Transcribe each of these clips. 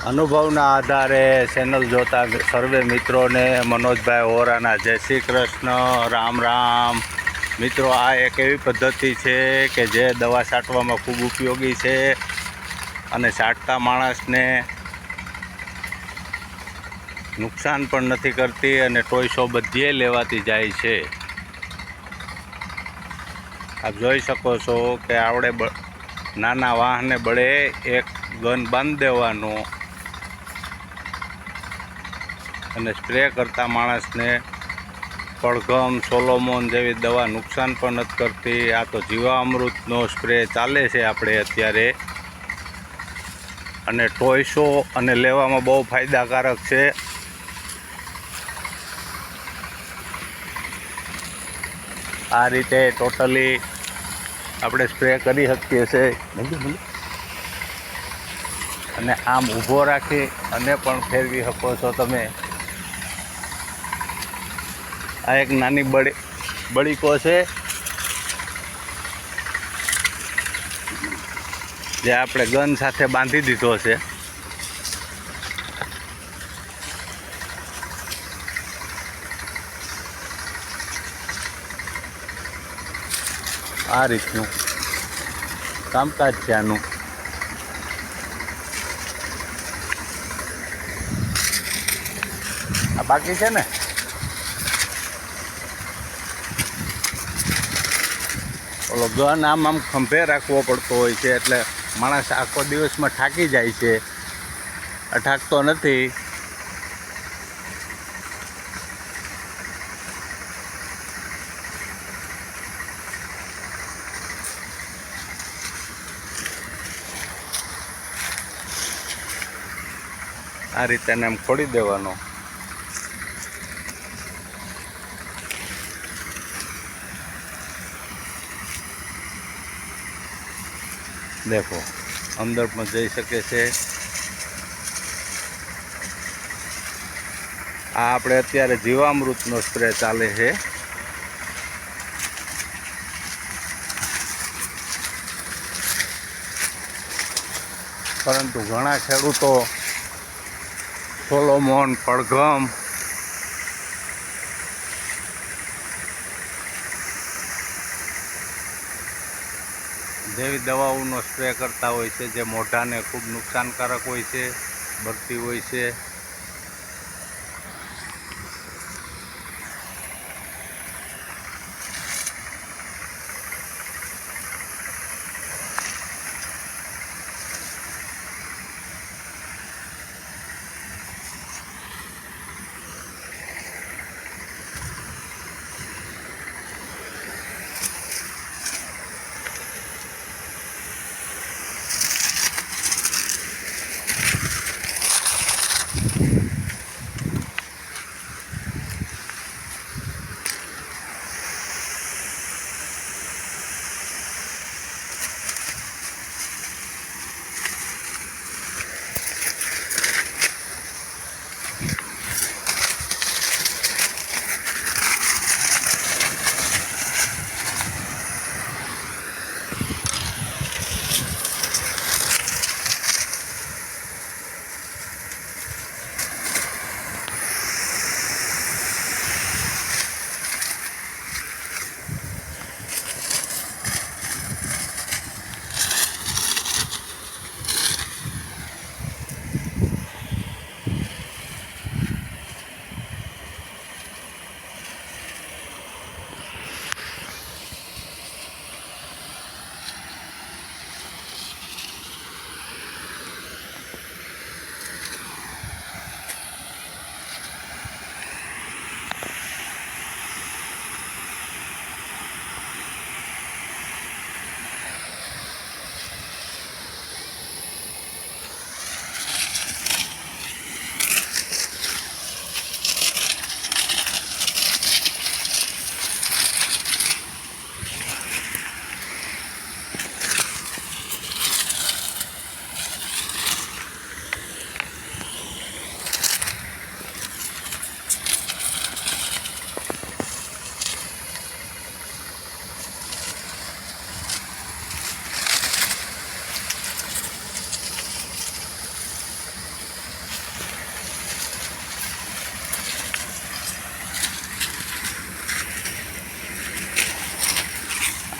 અનુભવના આધારે ચેનલ જોતા સર્વે મિત્રોને મનોજભાઈ ઓરાના જય શ્રી કૃષ્ણ, રામ રામ. મિત્રો, આ એક એવી પદ્ધતિ છે કે જે દવા છાંટવામાં ખૂબ ઉપયોગી છે અને છાંટતા માણસને નુકસાન પણ નથી કરતી અને ટોયસો બધીએ લેવાતી જાય છે. આપ જોઈ શકો છો કે આવડે નાના વાહને બળે એક ગન બાંધી દેવાનો અને સ્પ્રે કરતા માણસને પડઘમ, સોલોમોન જેવી દવા નુકસાન પણ નથી કરતી. આ તો જીવામૃતનો સ્પ્રે ચાલે છે આપણે અત્યારે, અને ટોયસો અને લેવામાં બહુ ફાયદાકારક છે. આ રીતે ટોટલી આપણે સ્પ્રે કરી શકીએ છીએ અને આમ ઊભો રાખી અને પણ ફેરવી શકો છો તમે. આ એક નાની બળીકો છે જે આપણે ગન સાથે બાંધી દીધો છે. આ રીતનું કામકાજ છે આનું. આ બાકી છે ને, ઓલો ગન આમ ખંભે રાખવો પડતો હોય છે એટલે માણસ આખો દિવસમાં થાકી જાય છે, થાકતો નથી. આ રીતે એમ ખોડી દેવાનો. દેખો, અંદર પણ જઈ શકે છે. આ આપણે અત્યારે જીવામૃતનો સ્પ્રે ચાલે છે. પરંતુ ઘણા ખેડૂતો સોલોમોન, પડઘમ જેવી દવાઓનો સ્પ્રે કરતા હોય છે જે મોઢાને ખૂબ નુકસાનકારક હોય છે, બળતી હોય છે.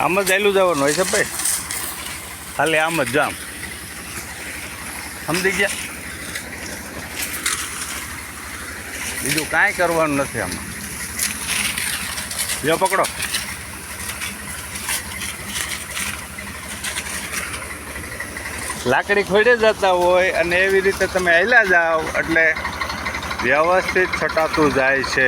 આમ જ આયલું જવાનું હોય છે ભાઈ, ખાલી આમ જ જામ, સમજી ગયા? બીજું કાંઈ કરવાનું નથી આમાં. લ્યો પકડો. લાકડી ખોડે જતા હોય અને એવી રીતે તમે હાલ્યા જાઓ એટલે વ્યવસ્થિત છટાતું જાય છે.